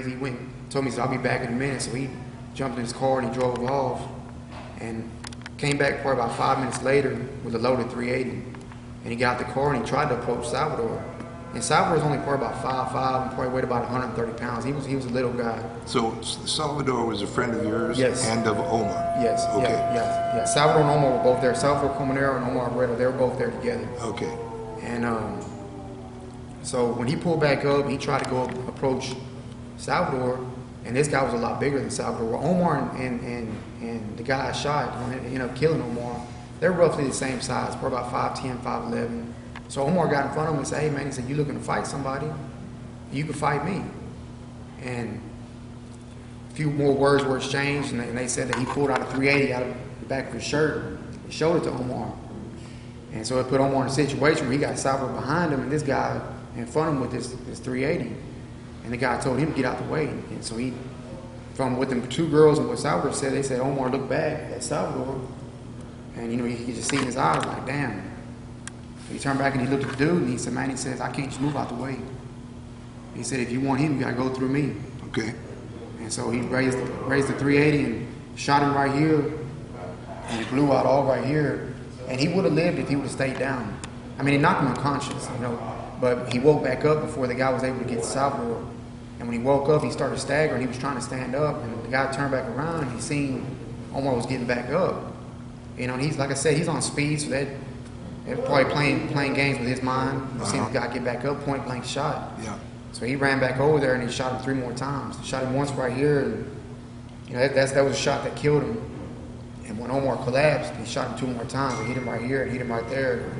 He went, told me, he said, I'll be back in a minute. So he jumped in his car and he drove off and came back probably about 5 minutes later with a loaded 380. And he got out the car and he tried to approach Salvador. And Salvador was only probably about 5'5" and probably weighed about 130 pounds. He was a little guy. So Salvador was a friend of yours? Yes. And of Omar? Yes. Okay. Yeah. Salvador and Omar were both there. Salvador Comanero and Omar Barreto, they were both there together. Okay. And so when he pulled back up, he tried to go approach Salvador, and this guy was a lot bigger than Salvador. Well, Omar and the guy I shot, ended up killing Omar, they're roughly the same size, probably about 5'10", 5'11". So Omar got in front of him and said, hey man, he said, you looking to fight somebody? You can fight me. And a few more words were exchanged, and they said that he pulled out a 380 out of the back of his shirt and showed it to Omar. And so it put Omar in a situation where he got Salvador behind him and this guy in front of him with this 380. And the guy told him to get out the way. And so he, from what the two girls and what Salvador said, they said Omar looked back at Salvador and you could just see in his eyes like, damn. He turned back and he looked at the dude and he said, man, he says, I can't just move out the way. He said, if you want him, you gotta go through me. Okay. And so he raised the 380 and shot him right here, and he blew out all right here. And he would have lived if he would have stayed down. I mean, he knocked him unconscious, but he woke back up before the guy was able to get Salvador. And when he woke up, he started staggering. He was trying to stand up, and the guy turned back around and he seen Omar was getting back up. And he's, like I said, he's on speed, so they're probably playing games with his mind. You seen the guy get back up, point blank shot. Yeah. So he ran back over there and he shot him 3 more times. He shot him once right here, and that was a shot that killed him. And when Omar collapsed, he shot him 2 more times. He hit him right here and hit him right there.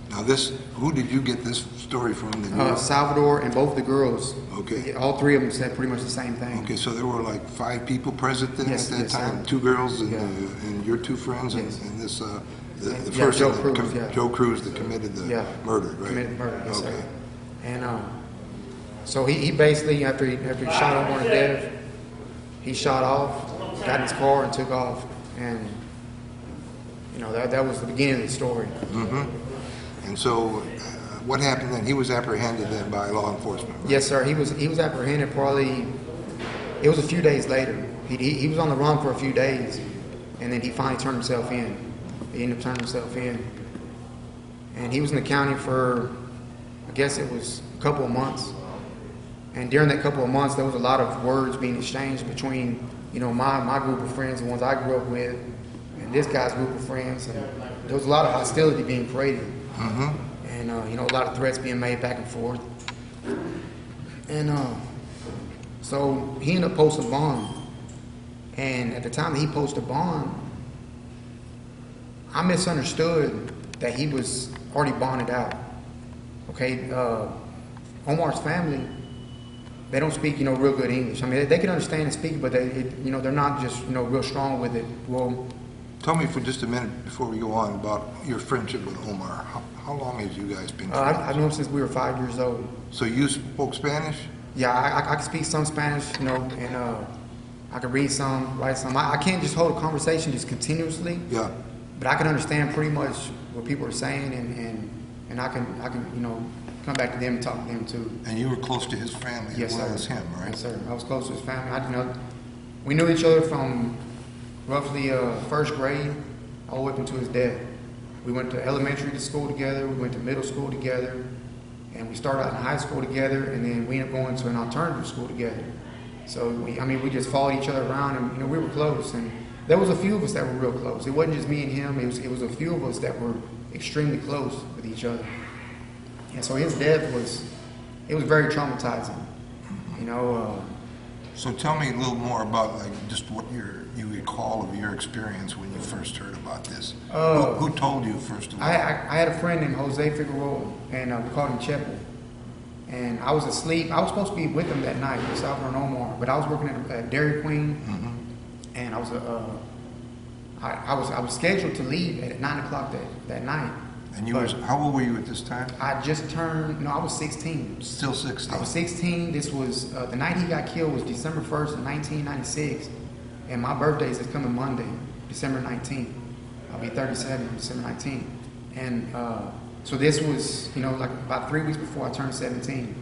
Now who did you get this story from? Salvador and both the girls. Okay. All 3 of them said pretty much the same thing. Okay, so there were like 5 people present then at that time? Sir. 2 girls and, Yeah. And your 2 friends and this the Yeah, first Joe one, Cruz, Joe Cruz that committed the murder, right? Committed murder, yes, okay. sir. And so he basically, after he shot Omar to death, he shot off, got in his car and took off. And that was the beginning of the story. Mm-hmm. And so what happened then? He was apprehended then by law enforcement, right? Yes, sir. He was apprehended probably, it was a few days later. He was on the run for a few days, and then he finally turned himself in. He ended up turning himself in. And he was in the county for, I guess it was a couple of months. And during that couple of months, there was a lot of words being exchanged between, my group of friends, the ones I grew up with, and this guy's group of friends. And there was a lot of hostility being created. Mm-hmm. And, a lot of threats being made back and forth. And so he ended up posting bond. And at the time that he posted bond, I misunderstood that he was already bonded out. Okay, Omar's family, they don't speak, real good English. I mean, they can understand and speak, but they're not just, real strong with it. Well, tell me for just a minute before we go on about your friendship with Omar. How long have you guys been friends? I've known him since we were 5 years old. So you spoke Spanish? Yeah, I can speak some Spanish, and I can read some, write some. I can't just hold a conversation just continuously. Yeah. But I can understand pretty much what people are saying, and I can come back to them and talk to them too. And you were close to his family as well as him, right? Yes, sir. I was close to his family. We knew each other from roughly first grade all the way up until his death. We went to elementary school together. We went to middle school together, and we started out in high school together, and then we ended up going to an alternative school together. So we just followed each other around, and we were close. And there was a few of us that were real close. It wasn't just me and him. It was a few of us that were extremely close with each other. And so his death was very traumatizing. So tell me a little more about just what you recall of your experience when you first heard about this. Who told you first of all? I had a friend named Jose Figueroa, and we called him Chepo. And I was asleep. I was supposed to be with him that night, with Salvador and Omar, but I was working at Dairy Queen. Mm-hmm. And I was scheduled to leave at 9 o'clock that night. And how old were you at this time? I just turned, I was 16. Still 16. I was 16. This was, the night he got killed was December 1st of 1996. And my birthday is this coming Monday, December 19th. I'll be 37 December 19th. And so this was, like about 3 weeks before I turned 17.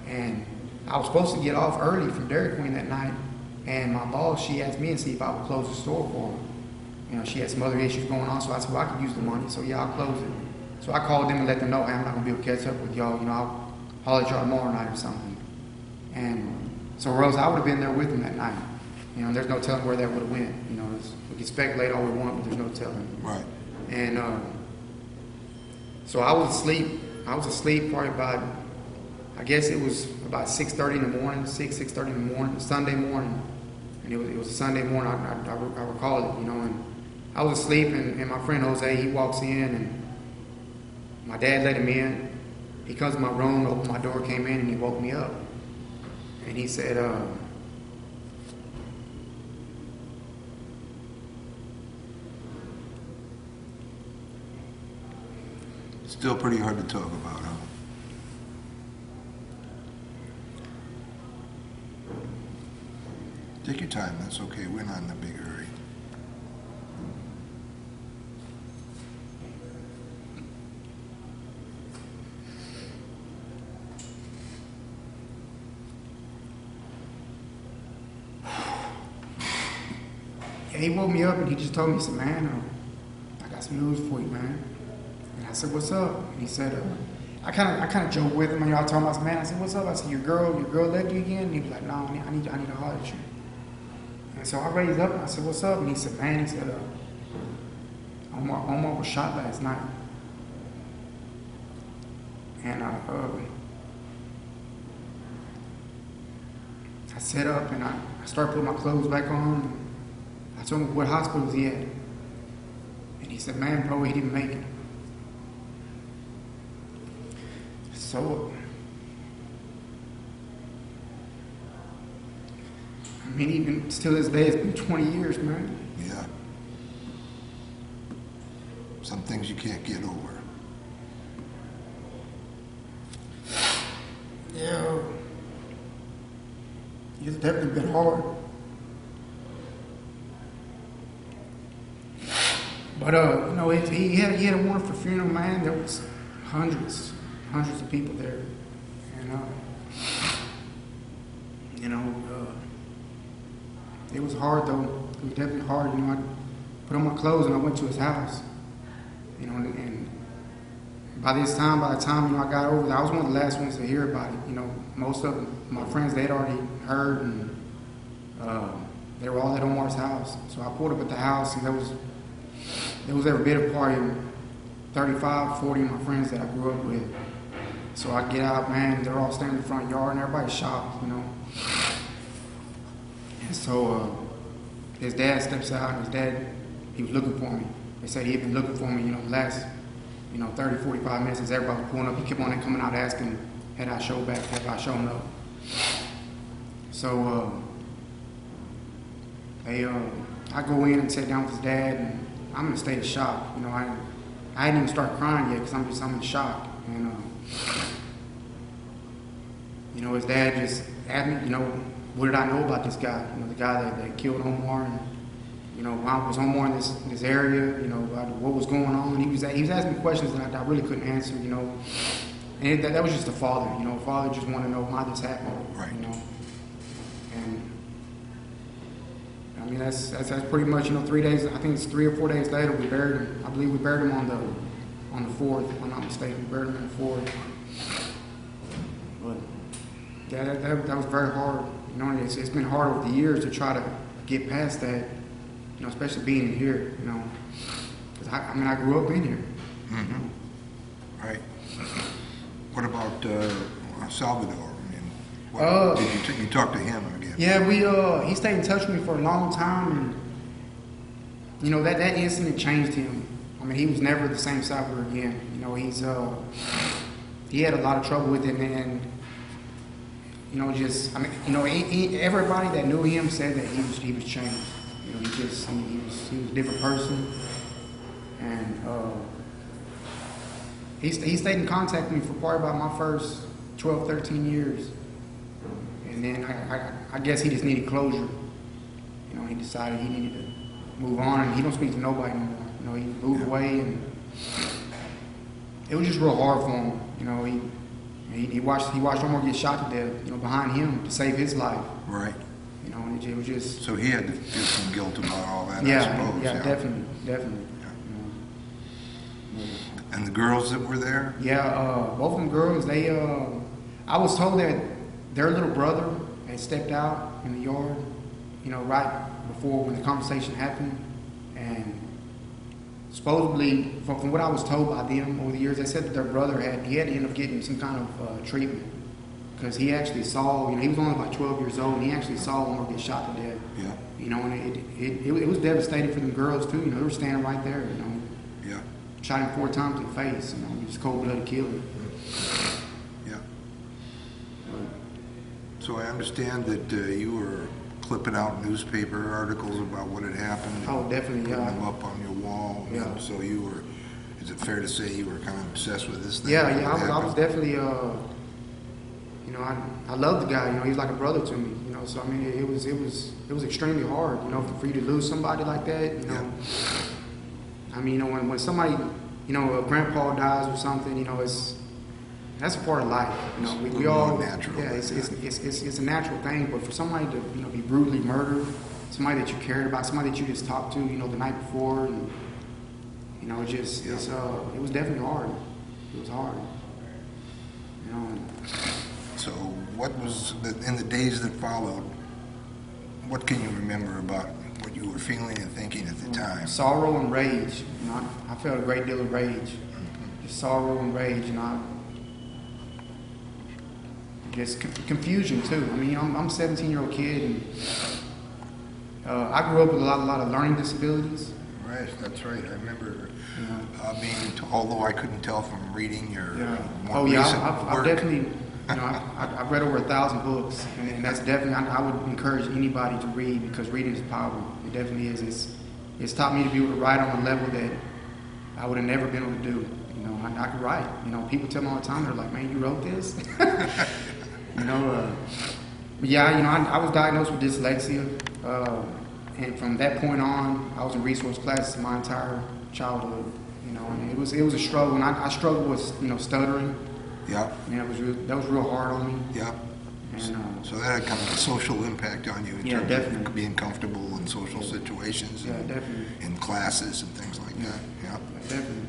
And I was supposed to get off early from Dairy Queen that night, and my boss, she asked me to see if I would close the store for her. You know, she had some other issues going on, so I said, well, I could use the money, so yeah, I'll close it. So I called them and let them know, hey, I'm not gonna be able to catch up with y'all, you know, I'll holler at y'all tomorrow night or something. And so Rose, I would have been there with them that night. You know, there's no telling where that would have went. You know, we can speculate all we want, but there's no telling. Right. And so I was asleep. I was asleep probably about, I guess it was about 6:30 in the morning, 6:30 in the morning, Sunday morning. And it was a Sunday morning, I recall it, you know. And I was asleep, and my friend Jose, he walks in, and my dad let him in. He comes to my room, opened my door, came in, and he woke me up. And he said, Still pretty hard to talk about, huh? Take your time, that's okay. We're not in a big hurry. yeah, he woke me up, and he just told me, he said, man, I got some news for you, man. And I said, what's up? And he said, I kind of joked with him, and y'all talking about, man, I said, what's up? I said, your girl left you again? And he was like, no, I need to holler at you. And so I raised up, and I said, what's up? And he said, man, he said, Omar was shot last night. And I sat up, and I started putting my clothes back on. I told him, what hospital was he at? And he said, man, bro, he didn't make it. So, I mean, even still this day, it's been 20 years, man. Yeah. Some things you can't get over. Yeah. It's definitely been hard. But, you know, he had a wonderful funeral, man. There was hundreds of people there. And, you know, it was hard, though. It was definitely hard. You know, I put on my clothes and I went to his house. You know, and by the time, you know, I got over there, I was one of the last ones to hear about it. You know, most of my friends, they had already heard, and they were all at Omar's house. So I pulled up at the house, and there was every bit of probably 35, 40 of my friends that I grew up with. So I get out, man, they're all standing in the front yard, and everybody's shocked, you know. And so his dad steps out, and his dad, he was looking for me. They said he had been looking for me, you know, the last, 30, 45 minutes as everybody was pulling up. He kept on coming out asking, had I shown back, had I shown up. So I go in and sit down with his dad, and I'm in a state of shock. You know, I hadn't even started crying yet because I'm in shock. And you know, his dad just asked me, you know, what did I know about this guy? You know, the guy that killed Omar, and you know, why was Omar in this area? You know, what was going on? He was asking me questions that I really couldn't answer. You know, and that was just a father. You know, a father just wanted to know why this happened. Right. You know, and I mean that's pretty much, you know, 3 days. I think it's 3 or 4 days later we buried him. I believe we buried him on the 4th, if I'm not mistaken. We buried him on the 4th. But yeah, that was very hard. You know, it's been hard over the years to try to get past that. You know, especially being in here. You know, 'cause I grew up in here. Mm-hmm. You know? Right. What about Salvador? I mean, did you talk to him again? Yeah, he stayed in touch with me for a long time, and you know that incident changed him. I mean, he was never the same Salvador again. You know, he had a lot of trouble with it, and you know, everybody that knew him said that he was changed. You know, he was a different person, and he stayed in contact with me for probably about my first 12, 13 years. And then I guess he just needed closure. You know, he decided he needed to move on, and he don't speak to nobody anymore. You know, he moved away, and it was just real hard for him. You know, He watched Omar get shot to death, you know, behind him to save his life. Right. You know, and it was just. So he had to feel some guilt about all that, Yeah, I suppose. yeah, definitely. Yeah. You know. And the girls that were there? Yeah, both of them girls, they, I was told that their little brother had stepped out in the yard, you know, right before when the conversation happened. And supposedly, from what I was told by them over the years, they said that their brother had to end up getting some kind of treatment. Because he actually saw, you know, he was only about 12 years old, and he actually saw Omar get shot to death. Yeah. You know, and it was devastating for them girls, too. You know, they were standing right there, you know. Yeah. Shot him 4 times in the face, you know, just cold-blooded killing. Yeah. So I understand that you were clipping out newspaper articles about what had happened. Oh, definitely, putting yeah. them up on your wall. Yeah. And so you were, is it fair to say you were kind of obsessed with this thing? Yeah, What yeah, I was happened? definitely, you know, I love the guy. You know, he's like a brother to me. You know, so I mean, it was extremely hard. You know, for you to lose somebody like that. You know, Yeah. I mean, you know, when somebody, you know, a grandpa dies or something, you know, that's a part of life. You know, we all more natural, yeah, yeah. it's a natural thing. But for somebody to, you know, be brutally murdered, somebody that you cared about, somebody that you just talked to, you know, the night before, and you know, it was definitely hard. It was hard. You know. So what was, in the days that followed, what can you remember about what you were feeling and thinking at the time? Sorrow and rage. You know, I felt a great deal of rage. Just sorrow and rage, you know. Just confusion too. I mean, I'm a 17-year-old kid, and I grew up with a lot of learning disabilities. Right, that's right. I remember Yeah. although I couldn't tell from reading your more Oh yeah, recent I've work. definitely, you know, I've read over 1,000 books, and that's definitely, I would encourage anybody to read, because reading is power. It definitely is. It's taught me to be able to write on a level that I would have never been able to do. You know, I could write. You know, people tell me all the time, they're like, "Man, you wrote this?" You know, but yeah, you know, I was diagnosed with dyslexia, and from that point on, I was in resource classes my entire childhood. You know, and it was a struggle, and I struggled with, you know, stuttering. Yeah, Yeah, that was real hard on me. yeah. And, So that had kind of a social impact on you in Yeah, terms definitely. of being comfortable in social situations Yeah, and definitely. in classes and things like that. Yeah. Definitely.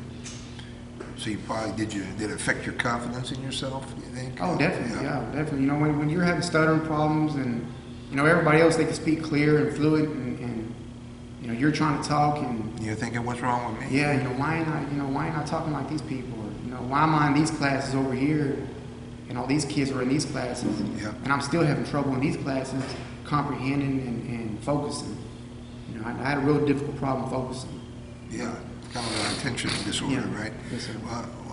So you probably did it affect your confidence in yourself, you think? Oh, definitely. Yeah, definitely. You know, when you're having stuttering problems, and you know everybody else, they can speak clear and fluent, and you know you're trying to talk, and You're thinking, what's wrong with me? yeah, you know why ain't I talking like these people? Or, you know, why am I in these classes over here, and all these kids are in these classes, Yeah. and I'm still having trouble in these classes comprehending and focusing. You know, I had a real difficult problem focusing. Yeah, kind of an attention disorder, Yeah. right? Yes, sir.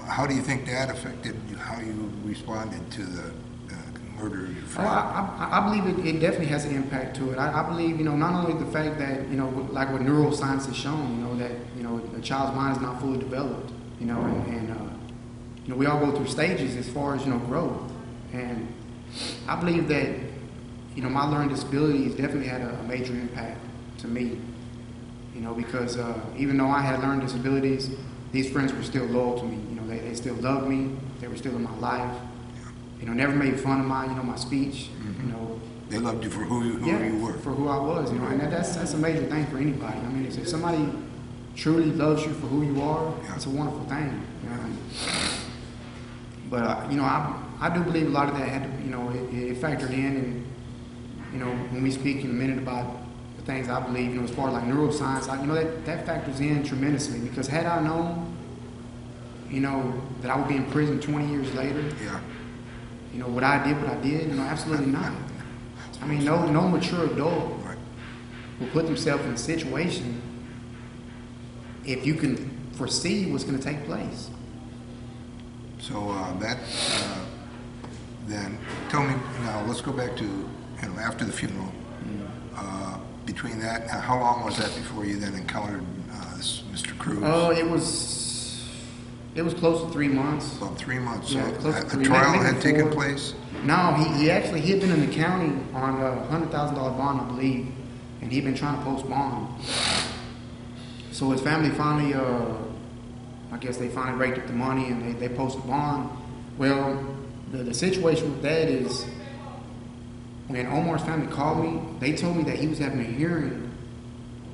How do you think that affected how you responded to the murder of your Oh, friend? I believe it definitely has an impact to it. I believe, you know, not only the fact that, you know, like what neuroscience has shown, you know, that, you know, a child's mind is not fully developed, you know, and you know, we all go through stages as far as, you know, growth. And I believe that, you know, my learning disabilities definitely had a major impact to me, you know, because even though I had learning disabilities, these friends were still loyal to me. You know, they still loved me. They were still in my life. You know, never made fun of my, you know, my speech. You know, They loved you for who you were. for who I was. You know, and that's a major thing for anybody. I mean, if somebody truly loves you for who you are, it's a wonderful thing. You know? But you know, I do believe a lot of that had to, you know, it factored in, and you know, when we speak in a minute about the things I believe, you know, as far as like neuroscience, you know, that factors in tremendously, because had I known, you know, that I would be in prison 20 years later, Yeah. you know, what I did, you know, absolutely not. I mean, no mature adult Right. will put themselves in a situation if you can foresee what's going to take place. So then tell me now. Let's go back to, you know, after the funeral. Between that, how long was that before you then encountered this Mr. Cruz? It was close to 3 months. About 3 months. Yeah, So close to a three, trial maybe had taken 4. place. No, he had been in the county on a $100,000 bond, I believe, and he'd been trying to post bond. So his family finally, I guess they finally raked up the money, and they posted bond. Well, the situation with that is when Omar's family called me, they told me that he was having a hearing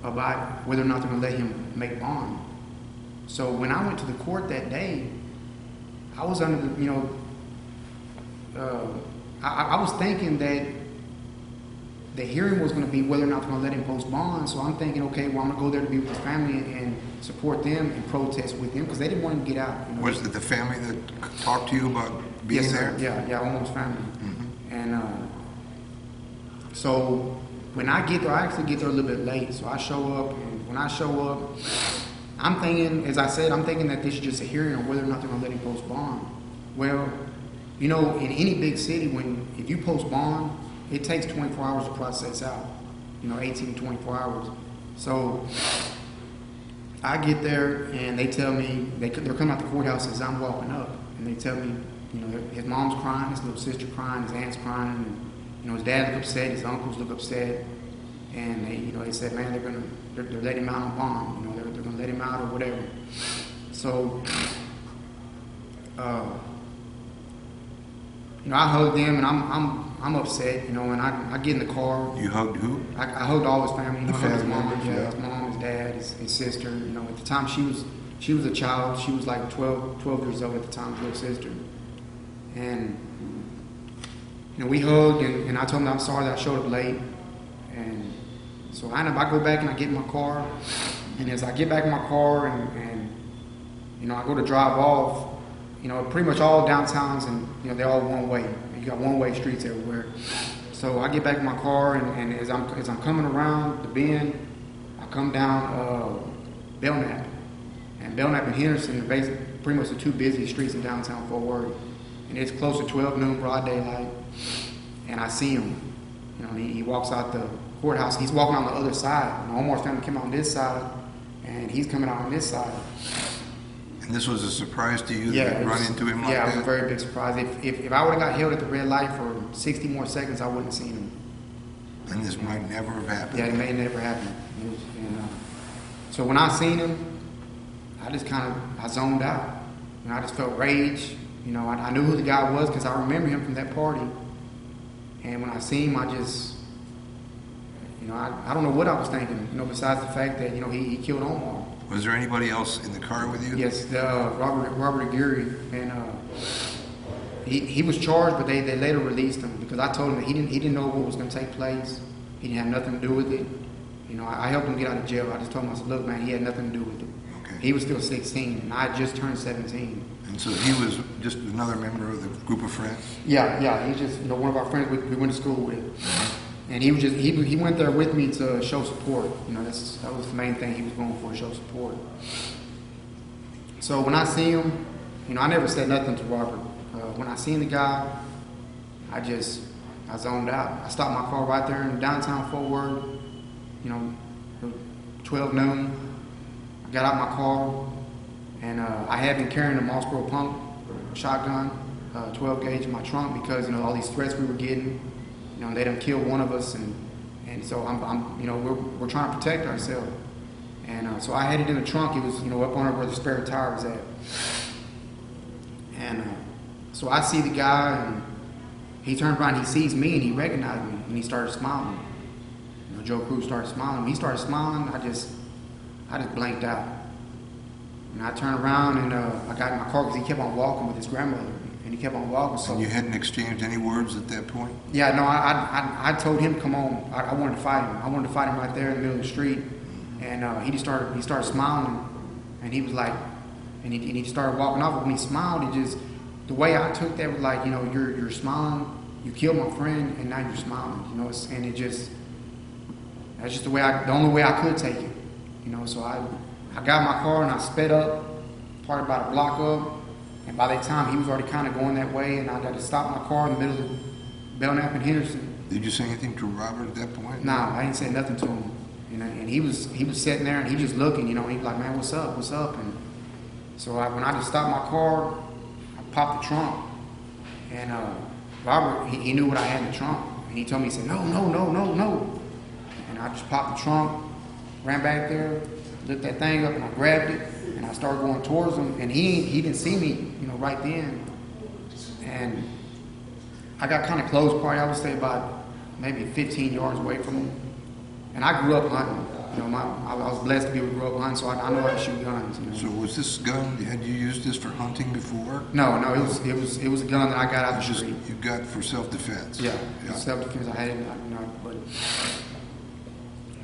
about whether or not they're going to let him make bond. So when I went to the court that day, I was under the, I was thinking that the hearing was going to be whether or not they're going to let him post bond. So I'm thinking, okay, well, I'm going to go there to be with his family and support them and protest with them because they didn't want him to get out. Was it the family that talked to you about being yes, there? Sir. Yeah, almost family. And so when I get there, I actually get there a little bit late. So I show up, and when I show up, I'm thinking, as I said, I'm thinking that this is just a hearing on whether or not they're going to let him post bond. Well, in any big city, if you post bond, it takes 24 hours to process out. 18 to 24 hours. So I get there, and they tell me they're coming out the courthouse as I'm walking up, and they tell me, his mom's crying, his little sister crying, his aunt's crying, and his dad look upset, his uncles look upset, and they said, man, they're letting him out on bond. They're gonna let him out or whatever. So, I hugged them, and I'm upset, and I get in the car. You hugged who? I hugged all his family. The I hugged his family mom, members, yeah. his mom, his dad, his sister. At the time she was a child. She was like 12 years old at the time, little sister. And we hugged, and I told him I'm sorry that I showed up late. And so I go back and I get in my car, and as I get back in my car and I go to drive off, pretty much all downtowns and they're all one way. You got one way streets everywhere. So I get back in my car, and as I'm coming around the bend, I come down Belknap. And Belknap and Henderson are basically pretty much the two busiest streets in downtown Fort Worth. And it's close to 12 noon, broad daylight. And I see him. He walks out the courthouse. He's walking on the other side. And Omar's family came out on this side, and he's coming out on this side. And this was a surprise to you that you run into him like that? Yeah, it was a very big surprise. If I would have got held at the red light for 60 more seconds, I wouldn't have seen him. And this might never have happened. Yeah, it may never happen. So when I seen him, I just I zoned out. I just felt rage. I knew who the guy was because I remember him from that party. And when I seen him, I just, I don't know what I was thinking, besides the fact that, he killed Omar. Was there anybody else in the car with you? Yes, Robert Aguirre, and he was charged, but they later released him because I told him that he didn't know what was going to take place. He didn't have nothing to do with it. I helped him get out of jail. I just told him, I said, look, man, he had nothing to do with it. Okay. He was still 16, and I had just turned 17. And so he was just another member of the group of friends? Yeah, he's just one of our friends we went to school with. And he went there with me to show support. That was the main thing he was going for, show support. So when I see him, I never said nothing to Robert. When I seen the guy, I zoned out. I stopped my car right there in downtown Fort Worth, 12 noon. I got out my car, and I had been carrying a Mossboro pump shotgun, 12 gauge in my trunk because all these threats we were getting. They done killed one of us, and so we're trying to protect ourselves. And so I had it in the trunk. It was up on where the spare tire was at. And so I see the guy, and he turns around, he sees me, and he recognized me, and he started smiling. Joe Cruz started smiling. When he started smiling, I just blanked out. And I turned around, and I got in my car because he kept on walking with his grandmother. And he kept on walking. So and you hadn't exchanged any words at that point? Yeah, no, I told him, come on. I wanted to fight him. I wanted to fight him right there in the middle of the street. And he started smiling, and he was like, and he started walking off. But when he smiled, the way I took that was like, you're smiling, you killed my friend, and now you're smiling, and that's just the only way I could take it, So I got in my car and I sped up, probably about a block up. And by that time, he was already kind of going that way, and I got to stop my car in the middle of Belknap and Henderson. Did you say anything to Robert at that point? Nah, I didn't say nothing to him. And he was sitting there, and he just looking, and he was like, man, what's up? And so when I just stopped my car, I popped the trunk. And Robert, he knew what I had in the trunk. And he told me, he said, no. And I just popped the trunk, ran back there, lifted that thing up, and I grabbed it. And I started going towards him, and he didn't see me, right then. And I got kind of close, probably I would say about maybe 15 yards away from him. And I grew up hunting. You know, I was blessed to be able to grow up hunting, so I know how to shoot guns. You know? So was this gun, had you used this for hunting before? No, it was a gun that I got out the Just street. you got for self-defense? Yeah, self-defense. I had it, you know, but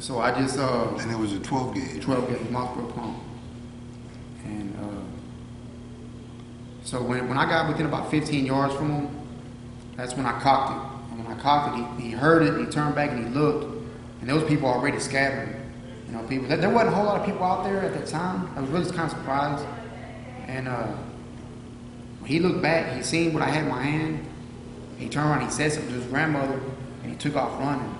so I just And it was a 12 gauge? 12 gauge Mossberg pump. And so when I got within about 15 yards from him, that's when I cocked it. And when I cocked it, he heard it, and he turned back and he looked, and there was people already scattering. You know, people. There wasn't a whole lot of people out there at that time. I was really kind of surprised. And when he looked back, he seen what I had in my hand. He turned around, he said something to his grandmother, and he took off running.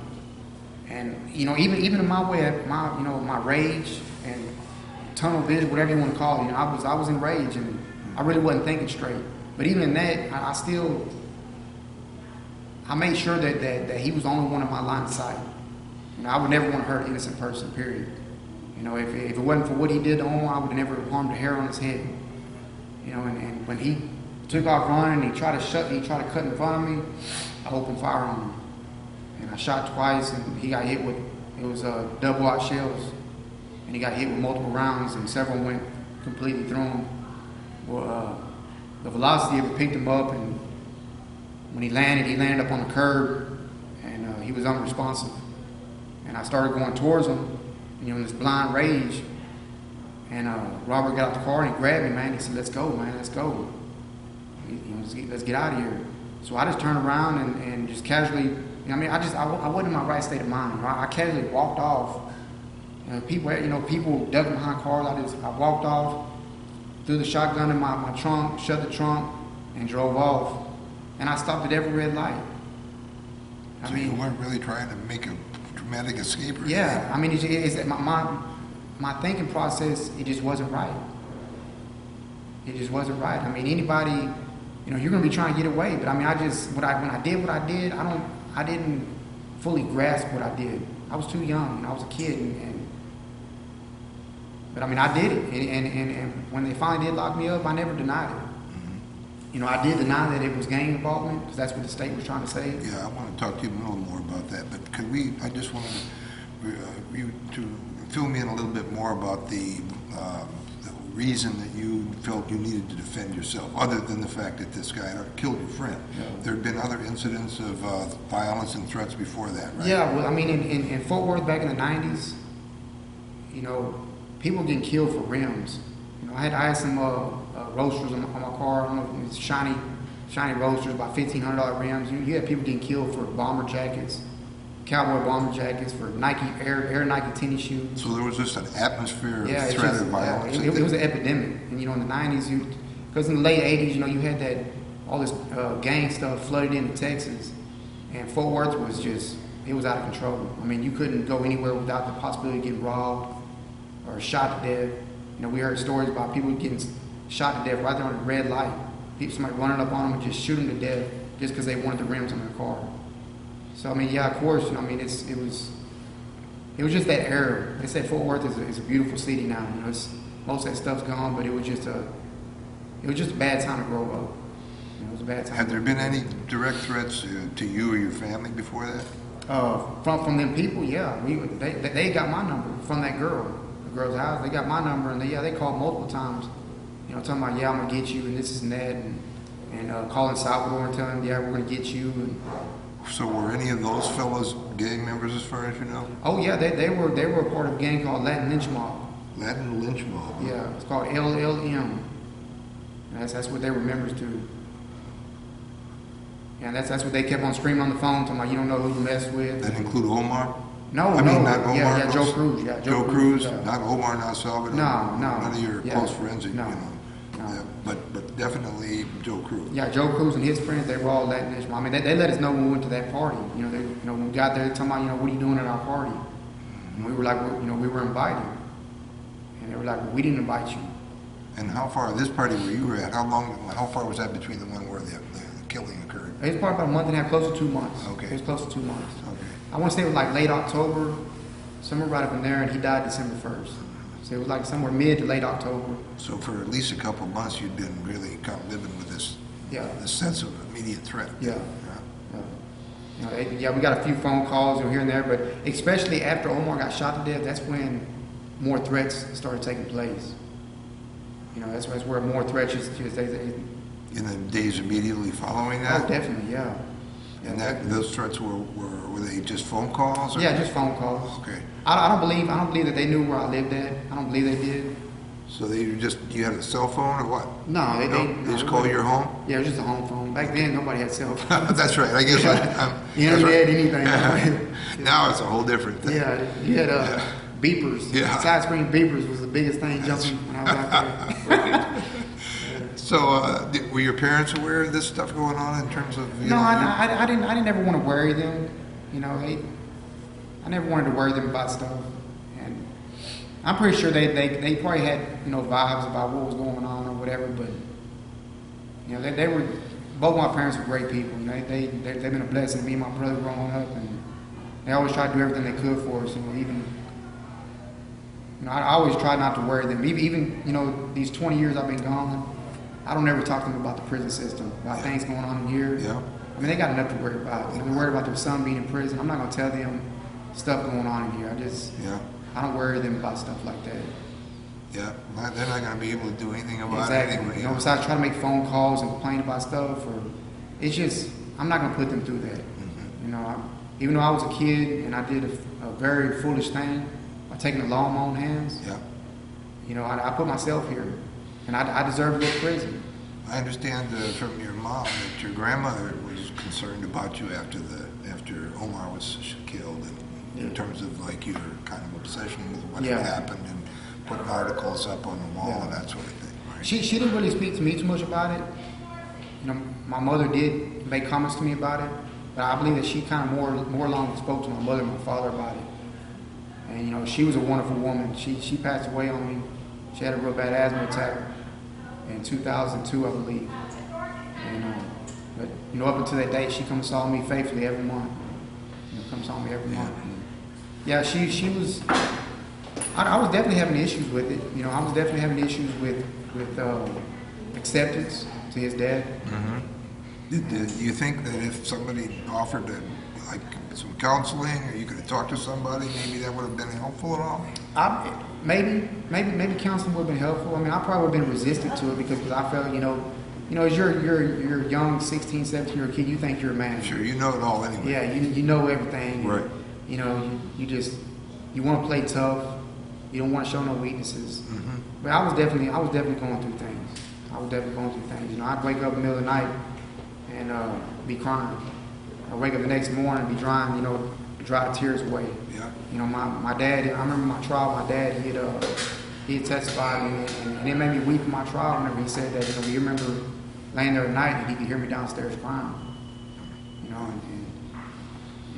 And you know, even in my way, my rage and tunnel vision, whatever you want to call it, you know, I was enraged and I really wasn't thinking straight. But even in that, I made sure that he was the only one in my line of sight. You know, I would never want to hurt an innocent person, period. You know, if it wasn't for what he did to Omar, I would have never harmed a hair on his head. You know, and when he took off running, he tried to cut in front of me, I opened fire on him. And I shot twice, and he got hit with, it was double-aught shells. And he got hit with multiple rounds, and several went completely through him. Well, the velocity of it picked him up, and when he landed up on the curb, and he was unresponsive. And I started going towards him, you know, in this blind rage. And Robert got out the car and he grabbed me, man. He said, "Let's go, man, let's go. You know, let's get out of here." So I just turned around and just casually, you know, I mean, I wasn't in my right state of mind. Right? I casually walked off. You know, people ducked behind cars. I walked off, threw the shotgun in my trunk, shut the trunk, and drove off. And I stopped at every red light. So you weren't really trying to make a dramatic escape or anything? Yeah, I mean, it's my thinking process, it just wasn't right. It just wasn't right. I mean, anybody, you know, you're going to be trying to get away, but I mean, when I did what I did, I didn't fully grasp what I did. I was too young, and I was a kid, but I mean, I did it, and when they finally did lock me up, I never denied it. You know, I did deny that it was gang involvement, because that's what the state was trying to say. Yeah, I want to talk to you a little more about that, but I just wanted you to fill me in a little bit more about the reason that you felt you needed to defend yourself, other than the fact that this guy killed your friend. Yeah. There had been other incidents of violence and threats before that, right? Yeah, well, I mean, in Fort Worth back in the 90s, you know, people getting killed for rims. You know, I had some roasters on my car. I don't know, it's shiny roasters, about $1,500 rims. You had people getting killed for bomber jackets, cowboy bomber jackets, for Nike Air Nike tennis shoes. So there was just an atmosphere of threat and violence. Yeah, it was an epidemic. And you know, in the 90s, because in the late 80s, you know, you had all this gang stuff flooded into Texas, and Fort Worth was it was out of control. I mean, you couldn't go anywhere without the possibility of getting robbed or shot to death. You know, we heard stories about people getting shot to death right there on the red light. Somebody running up on them and just shoot them to death just because they wanted the rims on their car. So I mean, yeah, of course. You know, I mean, it was just that era. They said Fort Worth is a beautiful city now. You know, most of that stuff's gone, but it was just a bad time to grow up. You know, it was a bad time. Have there been any direct threats to you or your family before that? From them people, yeah. They got my number from that girl's house. They got my number, and they called multiple times. You know, talking about, yeah, I'm gonna get you, and this and that, and calling Salvador and telling him, yeah, we're gonna get you. And so were any of those fellows gang members, as far as you know? Oh yeah, they were a part of a gang called Latin Lynch Mob. Latin Lynch Mob. Yeah, it's called LLM. And that's what they were members to. Yeah, that's what they kept on screaming on the phone, talking about, you don't know who you mess with. That include Omar? No, I mean, not Omar. Yeah, Joe Cruz. Yeah, Joe Cruz, not Omar, not Salvador. No. None of your close friends, no, you know. No. Yeah, but definitely Joe Cruz. Yeah, Joe Cruz and his friends, they were all Latin Lynch Mob. I mean, they let us know when we went to that party. You know, when we got there, they talking about, you know, what are you doing at our party? And we were like, we were invited. And they were like, well, we didn't invite you. And how far, this party where you were at, how far was that between the one where the killing occurred? It was probably about a month and a half, close to 2 months. Okay. It was close to 2 months. Okay. I want to say it was like late October, somewhere right up in there, and he died December 1st. So it was like somewhere mid to late October. So for at least a couple of months, you'd been really kind of living with this sense of immediate threat. Yeah. You know, yeah, we got a few phone calls here and there, but especially after Omar got shot to death, that's when more threats started taking place. You know, that's where more threats In the days immediately following that? oh, definitely, yeah. And those threats were they just phone calls? Or? Yeah, just phone calls. Okay. I don't believe that they knew where I lived at. I don't believe they did. So you had a cell phone or what? No, They just call your home? Yeah, it was just a home phone. Back then, nobody had cell phones. That's right. I guess Internet, right. anything. Now it's a whole different thing. Yeah, you had beepers. Yeah. Side screen beepers was the biggest thing jumping when I was out there. So, were your parents aware of this stuff going on in terms of? No, I didn't ever want to worry them. You know, I never wanted to worry them about stuff. And I'm pretty sure they probably had, you know, vibes about what was going on or whatever. But you know, they were, both my parents were great people. You know, they've been a blessing to me and my brother growing up, and they always tried to do everything they could for us. You know, even. You know, I always try not to worry them. Even you know, these 20 years I've been gone, I don't ever talk to them about the prison system, about things going on in here. Yeah. I mean, they got enough to worry about. You know, they're worried about their son being in prison. I'm not going to tell them stuff going on in here. I don't worry them about stuff like that. Yeah, well, they're not going to be able to do anything about Exactly. it anyway. You know, besides trying to make phone calls and complain about stuff, or it's just, I'm not going to put them through that. Mm-hmm. You know, even though I was a kid and I did a very foolish thing by taking the law in my own hands, Yeah. you know, I put myself here, and I deserve to go to prison. I understand from your mom that your grandmother was concerned about you after Omar was killed, and in terms of like your kind of obsession with what had happened and putting articles up on the wall and that sort of thing. Right? She didn't really speak to me too much about it. You know, my mother did make comments to me about it, but I believe that she kind of more along spoke to my mother and my father about it. And you know, she was a wonderful woman. She passed away on me. She had a real bad asthma attack in 2002, I believe. And but you know, up until that date, she come and saw me faithfully every month. You know, come saw me every month. And yeah, she was. I was definitely having issues with it. You know, I was definitely having issues with acceptance to his death. Mm-hmm. Do you think that if somebody offered like some counseling, or you could have talked to somebody, maybe that would have been helpful at all? Maybe counseling would have been helpful. I mean, I probably would have been resistant to it because I felt, you know, as you're a young 16, 17-year-old kid, you think you're a man. Sure, you know it all anyway. Yeah, you know everything. Right. You know, you want to play tough. You don't want to show no weaknesses. Mm-hmm. But I was definitely going through things. You know, I'd wake up in the middle of the night and be crying. I'd wake up the next morning and be drying, you know, dry tears away. Yeah. You know, my dad, I remember my trial, my dad, he had testified, and it made me weep in my trial. I remember he said that, you know, he remember laying there at night and he could hear me downstairs crying. You know, and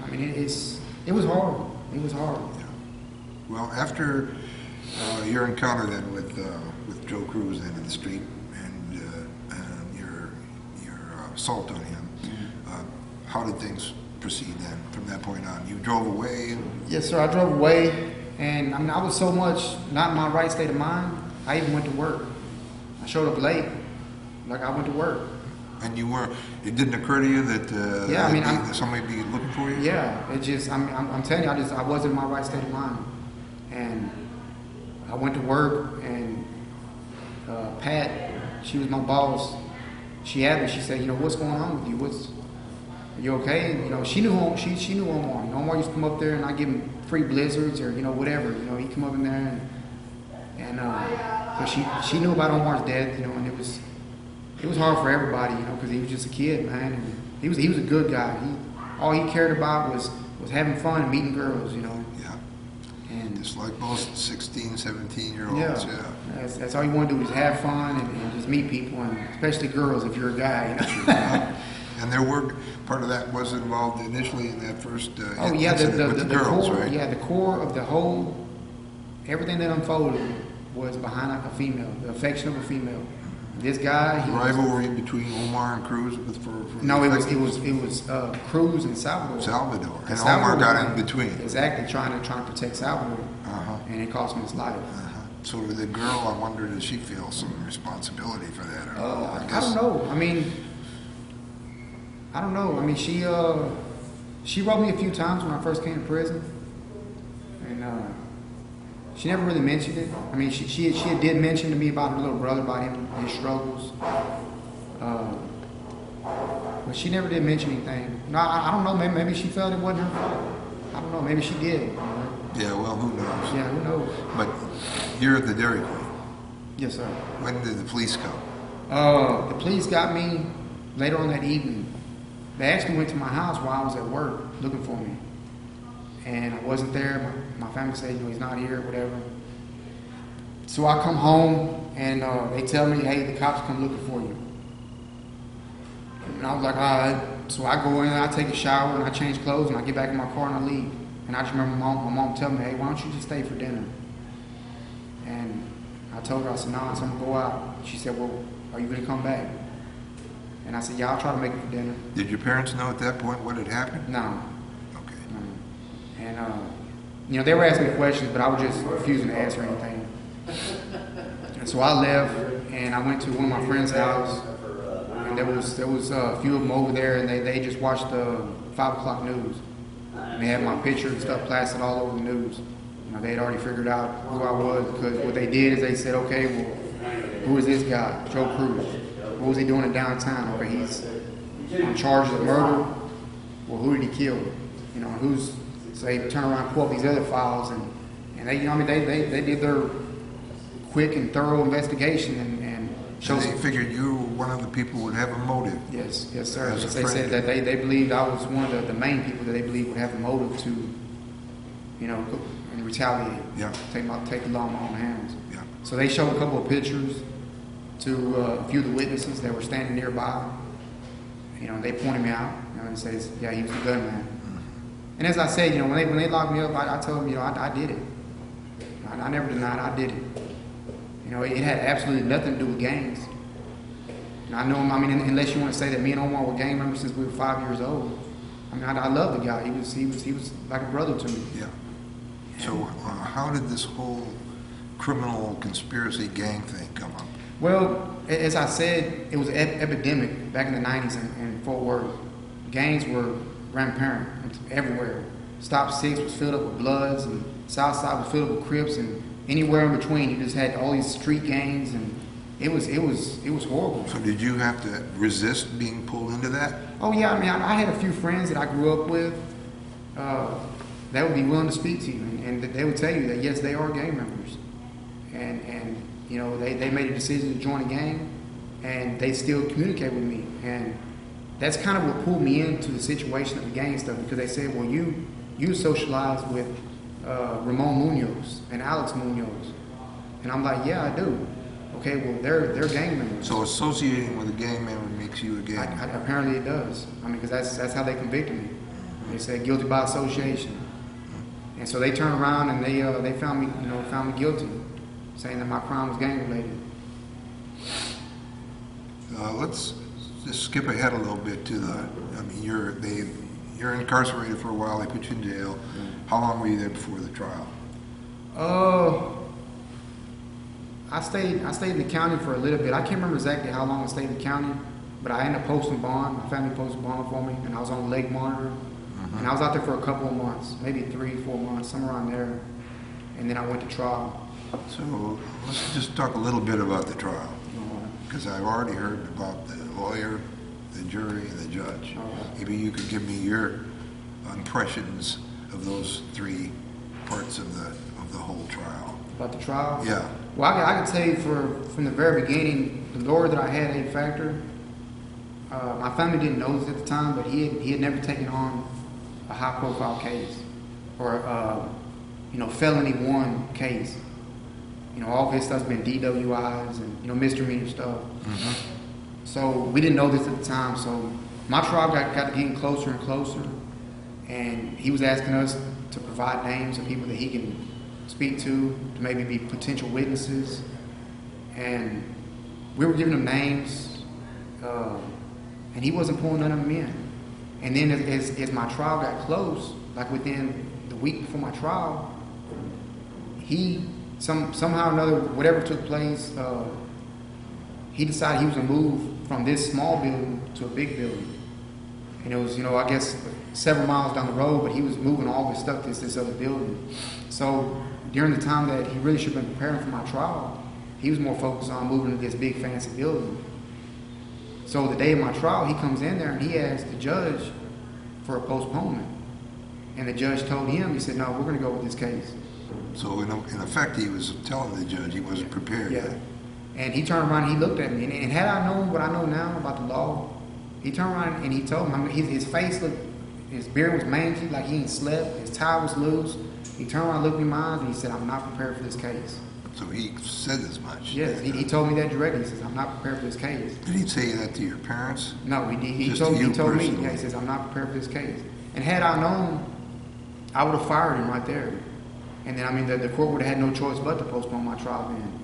I mean, it was hard. It was hard. Yeah. Well, after your encounter then with Joe Cruz then in the street and your assault on him, how did things proceed then from that point on? You drove away? Yes, sir. I drove away, and I mean, I was so much not in my right state of mind. I even went to work. I showed up late, like I went to work. And it didn't occur to you that that somebody be looking for you? Yeah, it just, I'm telling you, I wasn't in my right state of mind. And I went to work, and Pat, she was my boss. She asked me, she said, you know, what's going on with you? Are you okay? And, you know, she knew Omar. You know, Omar used to come up there and I give him free blizzards or, you know, whatever. You know, he'd come up in there but she knew about Omar's death, you know, and it was hard for everybody, you know, because he was just a kid, man. And he was a good guy. All he cared about was having fun and meeting girls, you know. Yeah. And just like most 16, 17-year-olds, yeah. That's all you want to do is have fun and just meet people, and especially girls if you're a guy, you know. And their work, part of that was involved initially in that first incident with the girls, core, right? Yeah, the core of the whole, everything that unfolded was behind a female, the affection of a female. This guy, rivalry between Omar and Cruz it was Cruz and Salvador. And Omar got in between. Exactly, trying to protect Salvador, and it cost him his life. So the girl, I wonder, does she feel some responsibility for that? I don't know. I mean, she, She wrote me a few times when I first came to prison, and she never really mentioned it. I mean, she did mention to me about her little brother, about him, his struggles. But she never did mention anything. No, I don't know. Maybe she felt it wasn't her fault. I don't know. Maybe she did. You know? Yeah, well, who knows? Yeah, who knows? But you're at the Dairy Queen. Yes, sir. When did the police come? The police got me later on that evening. They actually went to my house while I was at work looking for me. And I wasn't there. My family said, you know, he's not here, whatever. So I come home and they tell me, hey, the cops come looking for you. And I was like, all right. So I go in, I take a shower, and I change clothes, and I get back in my car and I leave. And I just remember my mom telling me, hey, why don't you just stay for dinner? And I told her, I said, nah, so I'm going to go out. She said, well, are you going to come back? And I said, yeah, I'll try to make it for dinner. Did your parents know at that point what had happened? No. Okay. No. And, you know, they were asking me questions, but I was just refusing to answer anything. And so I left, and I went to one of my friend's house, and there was a few of them over there, and they just watched the 5 o'clock news. And they had my picture and stuff plastered all over the news. You know, they had already figured out who I was, because what they did is they said, okay, well, who is this guy, Joe Cruz? What was he doing in downtown? Okay, he's on charges of murder. Well, who did he kill? You know, so they turn around and pull up these other files, and they, you know, I mean, they did their quick and thorough investigation and So showed. they figured you were one of the people who would have a motive. Yes, sir. As a They friend. said that they believed I was one of the main people that they believed would have a motive to, you know, and retaliate. Yeah. Take the law in my own hands. Yeah. So they showed a couple of pictures to a few of the witnesses that were standing nearby. You know, they pointed me out, you know, and said, yeah, he was the gunman. And as I said, you know, when they locked me up, I told them, you know, I did it. I never denied I did it. You know, it had absolutely nothing to do with gangs. And I know him, I mean, unless you want to say that me and Omar were gang members since we were 5 years old. I mean, I love the guy. He was like a brother to me. Yeah. So how did this whole criminal conspiracy gang thing come up? Well, as I said, it was an epidemic back in the 90s in Fort Worth. Gangs were rampant everywhere. Stop 6 was filled up with Bloods, and Southside was filled up with Crips, and anywhere in between, you just had all these street gangs, and it was horrible. So did you have to resist being pulled into that? Oh yeah, I mean, I had a few friends that I grew up with that would be willing to speak to you, and they would tell you that yes, they are gang members, and you know, they made a decision to join a gang, and they still communicate with me, and that's kind of what pulled me into the situation of the gang stuff, because they said, well, you socialize with Ramon Munoz and Alex Munoz, and I'm like, yeah, I do. Okay, well, they're gang members. So associating with a gang member makes you a gang member. Apparently it does. I mean, because that's how they convicted me. They said guilty by association, and so they turned around and they found me guilty, saying that my crime was gang related. Let's just skip ahead a little bit to I mean, you're incarcerated for a while. They put you in jail. How long were you there before the trial? I stayed in the county for a little bit. I can't remember exactly how long I stayed in the county, but I ended up posting bond. My family posted bond for me, and I was on the leg monitor. And I was out there for a couple of months, maybe 3-4 months, somewhere around there. And then I went to trial. So let's just talk a little bit about the trial, because I've already heard about the lawyer, the jury, and the judge. Maybe you could give me your impressions of those 3 parts of the whole trial. About the trial? Yeah. Well, I can tell you from the very beginning, the lawyer that I had, A Factor, my family didn't know this at the time, but he had never taken on a high-profile case or felony 1 case. You know, all his stuff's been DWIs and misdemeanor stuff. So we didn't know this at the time. So my trial got getting closer and closer, and he was asking us to provide names of people that he can speak to maybe be potential witnesses, and we were giving him names, and he wasn't pulling none of them in. And then as my trial got close, like within the week before my trial, he somehow or another, whatever took place, he decided he was going to move from this small building to a big building. And it was, I guess several miles down the road, but he was moving all his stuff to this other building. So during the time that he really should have been preparing for my trial, he was more focused on moving to this big fancy building. So the day of my trial, he comes in there and he asked the judge for a postponement. And the judge told him, he said, no, we're going to go with this case. So in effect, he was telling the judge he wasn't prepared Yeah. yet. And he turned around and he looked at me. And had I known what I know now about the law, he turned around and he told me, I mean, his face looked, his beard was mangy, like he ain't slept. His tie was loose. He turned around and looked me in my eyes and he said, I'm not prepared for this case. So he said as much. Yes, he told me that directly. He says, I'm not prepared for this case. Did he say that to your parents? No, he Just told to you me. personally? Yeah, he says, I'm not prepared for this case. And had I known, I would have fired him right there. And then, I mean, the court would have had no choice but to postpone my trial then.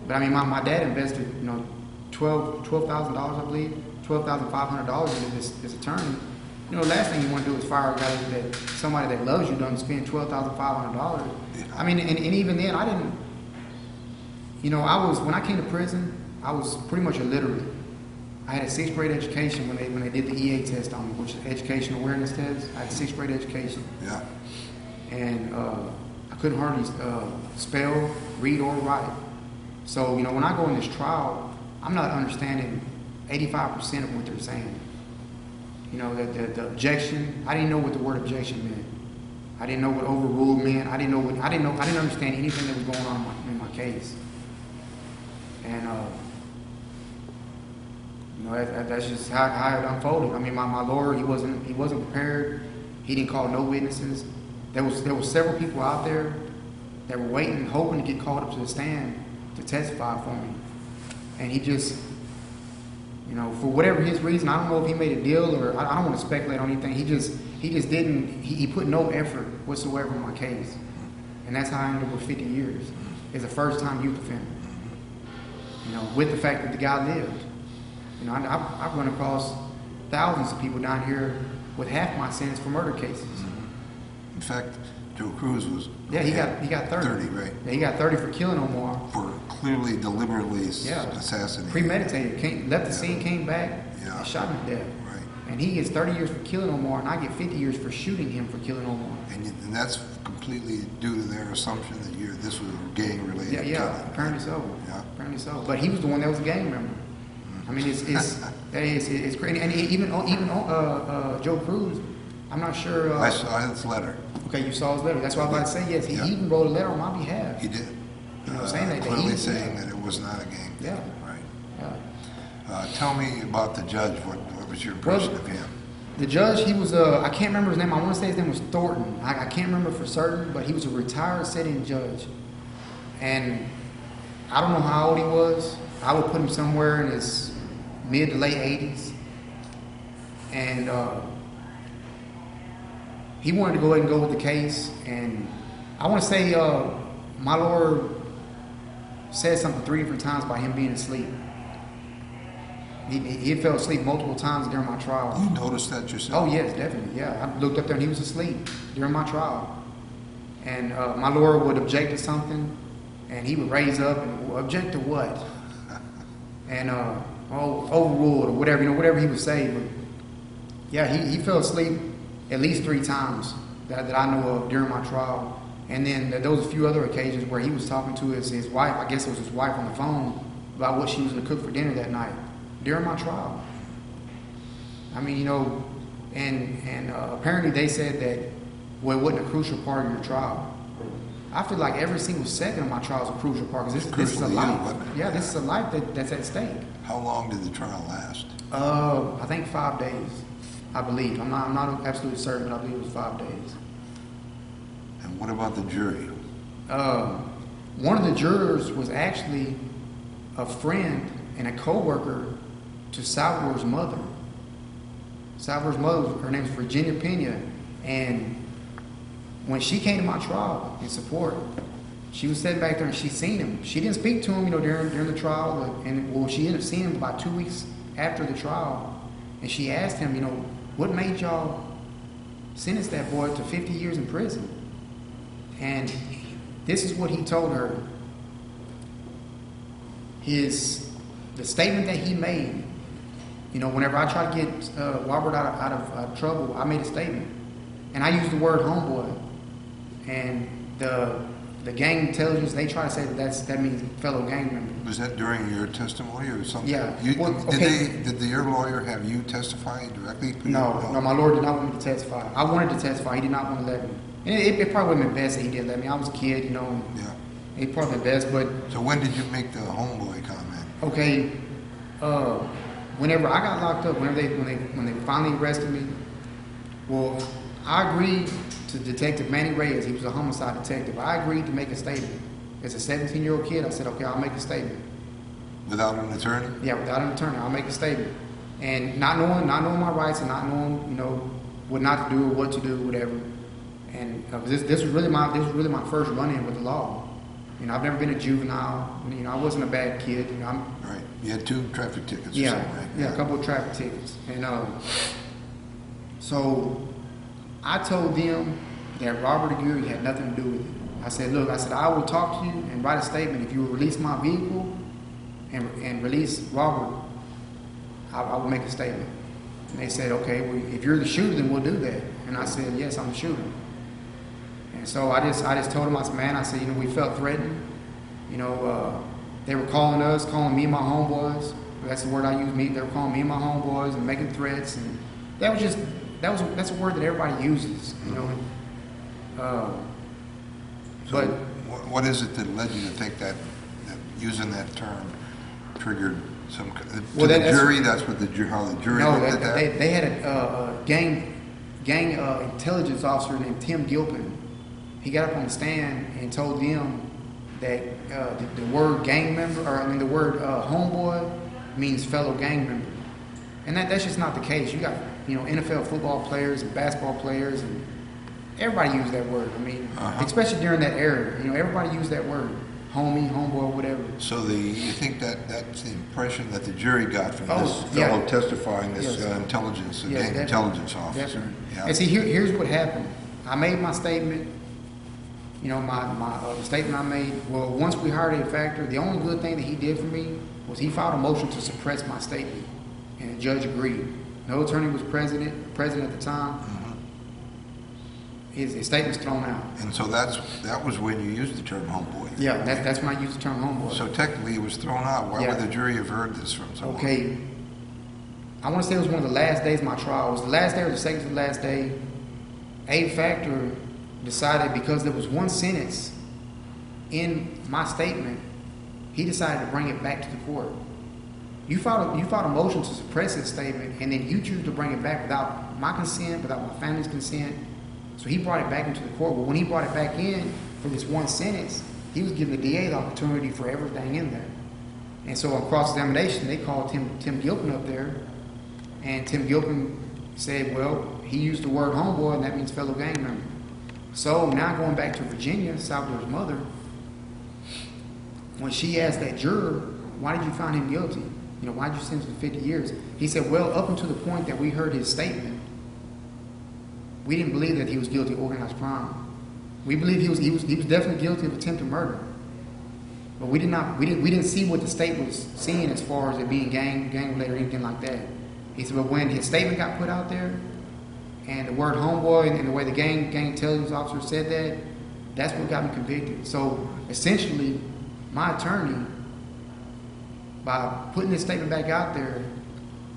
But I mean, my dad invested, $12,000, I believe, $12,500 into this attorney. The last thing you want to do is fire a guy somebody that loves you doesn't spend $12,500. Yeah. I mean, and even then, I didn't. When I came to prison, I was pretty much illiterate. I had a 6th grade education when they did the EA test on me, which is education awareness test. I had a 6th grade education. Yeah. And I couldn't hardly spell, read, or write. So, when I go in this trial, I'm not understanding 85% of what they're saying. The objection, I didn't know what the word objection meant. I didn't know what overruled meant. I didn't understand anything that was going on in my case. And, that's just how it unfolded. I mean, my lawyer, he wasn't prepared. He didn't call no witnesses. There was several people out there that were waiting, hoping to get called up to the stand to testify for me. And he just, for whatever his reason, I don't know if he made a deal or I don't want to speculate on anything. He just didn't, he put no effort whatsoever in my case. And that's how I ended up with 50 years as a first-time youth offender. With the fact that the guy lived. I've run across thousands of people down here with half my sentence for murder cases. In fact, Joe Cruz was... Yeah, he got 30. 30, right. Yeah, he got 30 for killing Omar. For clearly, deliberately assassinating. Premeditated. Left the scene, came back, and shot him to death. Right. And he gets 30 years for killing Omar, and I get 50 years for shooting him for killing Omar. And that's completely due to their assumption that this was a gang-related killing. Yeah, apparently so. Yeah. Apparently so. But he was the one that was a gang member. I mean, it's crazy. And even Joe Cruz, I'm not sure. I saw his letter. Okay, you saw his letter. That's what I was about to say. Yes, he even wrote a letter on my behalf. He did. Saying that clearly saying that it was not a gang. Yeah. Right. Yeah. Tell me about the judge. What was your impression of him? The judge, he was I can't remember his name. I want to say his name was Thornton. I can't remember for certain, but he was a retired sitting judge. And I don't know how old he was. I would put him somewhere in his mid to late 80s. And he wanted to go ahead and go with the case. And I want to say my lawyer said something 3 different times about him being asleep. He fell asleep multiple times during my trial. You noticed that yourself? Oh, yes, definitely. Yeah, I looked up there and he was asleep during my trial. And my lawyer would object to something, and he would raise up and object to what? And overruled or whatever, whatever he would say. But yeah, he fell asleep at least 3 times that I know of during my trial. And then there was a few other occasions where he was talking to his wife. I guess it was his wife on the phone about what she was going to cook for dinner that night during my trial. I mean, and apparently they said that it wasn't a crucial part of your trial. I feel like every single second of my trial is a crucial part because this is a life. Yeah, this is a life that's at stake. How long did the trial last? I think 5 days, I believe. I'm not absolutely certain, but I believe it was 5 days. And what about the jury? One of the jurors was actually a friend and a co-worker to Salvador's mother. Salvador's mother, her name is Virginia Pena, and when she came to my trial in support, she was sitting back there and she seen him. She didn't speak to him, during the trial, and she ended up seeing him about 2 weeks after the trial, and she asked him, what made y'all sentence that boy to 50 years in prison? And this is what he told her. The statement that he made You know, whenever I tried to get Robert out of trouble, I made a statement, and I used the word homeboy, and the gang intelligence, they try to say that means fellow gang member. Was that during your testimony or something? Yeah. You, Well, okay. did your lawyer have you testify directly? No, my lawyer did not want me to testify. I wanted to testify. He did not want to let me. And it probably would have been best that he didn't let me. I was a kid, you know. And Yeah. it probably been best, but So when did you make the homeboy comment? okay. Whenever I got locked up, when they finally arrested me, well, I agreed to Detective Manny Reyes. He was a homicide detective. I agreed to make a statement. As a 17-year-old kid, I said, okay, I'll make a statement. Without an attorney? Yeah, without an attorney, I'll make a statement. And not knowing my rights and not knowing, you know, what not to do or what to do, whatever. And this was really my first run-in with the law. You know, I've never been a juvenile. You know, I wasn't a bad kid. You know, Right. You had 2 traffic tickets or yeah, something, right? yeah, a couple of traffic tickets. And so I told them that Robert Aguirre had nothing to do with it. I said, look, I will talk to you and write a statement. If you will release my vehicle and release Robert, I will make a statement. And they said, okay, well, if you're the shooter, then we'll do that. And I said, yes, I'm the shooter. And so I just told him, I said, man, I said, you know, we felt threatened. You know, they were calling me and my homeboys. That's the word I use, me. They were calling me and my homeboys and making threats. And that's a word that everybody uses, you know. So what is it that led you to think that using that term triggered some, Well, the jury, that's what how the jury No, looked at that? they had a gang intelligence officer named Tim Gilpin. He got up on the stand and told them that the word gang member, the word homeboy means fellow gang member. And that's just not the case. You got, you know, NFL football players and basketball players, and everybody used that word. I mean, especially during that era, you know, everybody used that word, homie, homeboy, whatever. So you think that's the impression that the jury got from Oh, this yeah. fellow testifying, this Yes. gang Definitely. intelligence officer? Definitely. Yeah. And see, here's what happened. I made my statement. You know, the statement I made. Well, once we hired a factor, the only good thing that he did for me was he filed a motion to suppress my statement, and the judge agreed. No attorney was president at the time. His statement's thrown out. And so that was when you used the term homeboy. Yeah, that's when I used the term homeboy. So technically it was thrown out. Why Yeah. would the jury have heard this from someone? Okay, I want to say it was one of the last days of my trial. It was the last day or the second to the last day. A factor decided, because there was one sentence in my statement, he decided to bring it back to the court. You filed a motion to suppress his statement, and then you choose to bring it back without my consent, without my family's consent. So he brought it back into the court. But when he brought it back in for this one sentence, he was giving the DA the opportunity for everything in there. And so on cross-examination, they called Tim Gilpin up there, and Tim Gilpin said, well, he used the word homeboy, and that means fellow gang member. So now going back to Virginia, Salvador's mother, when she asked that juror, why did you find him guilty? You know, why did you sentence him to 50 years? He said, well, up until the point that we heard his statement, we didn't believe that he was guilty of organized crime. We believe he was definitely guilty of attempted murder. But we didn't see what the state was seeing as far as it being gang related or anything like that. He said, but when his statement got put out there, and the word homeboy and the way the gang intelligence officer said that, that's what got me convicted. So essentially, my attorney, by putting this statement back out there,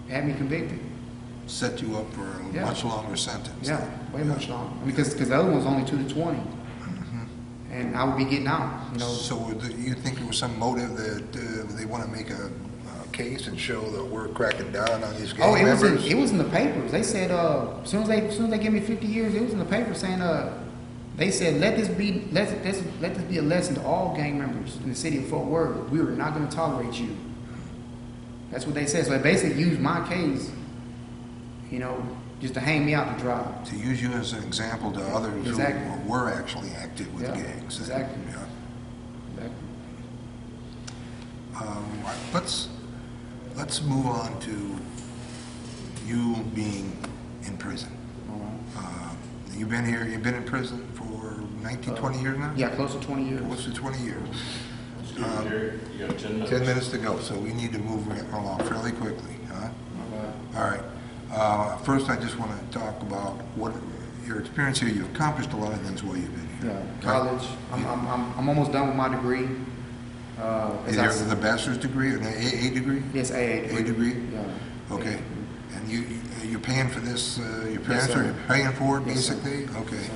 had me convicted. Set you up for a Yeah. much longer sentence. Yeah, way much longer. Because the other one was only 2 to 20, and I would be getting out. You know. So you think there was some motive that they want to make a case and show that we're cracking down on these gang members? It was in the papers. They said as soon as they give me 50 years, it was in the paper saying they said let this be a lesson to all gang members in the city of Fort Worth. We are not going to tolerate you. That's what they said. So they basically used my case, you know, just to hang me out to dry. To use you as an example to others Exactly. who were actually active with Yeah, gangs. exactly. Yeah. Let's move on to you being in prison. All right. You've been in prison for 19, 20 years now? Yeah, close to 20 years. Close to 20 years. Jerry, you got 10 minutes. 10 minutes to go, so we need to move along fairly quickly, huh? All right. All right. First, I just want to talk about what your experience here. You've accomplished a lot of things while you've been here. Yeah, college. I'm almost done with my degree. Is there the bachelor's degree or an AA degree? Yes, AA degree. A degree? Yeah. Okay. And you're paying for this, your Yes, parents sir. are paying for it, Yes, sir. basically? Okay.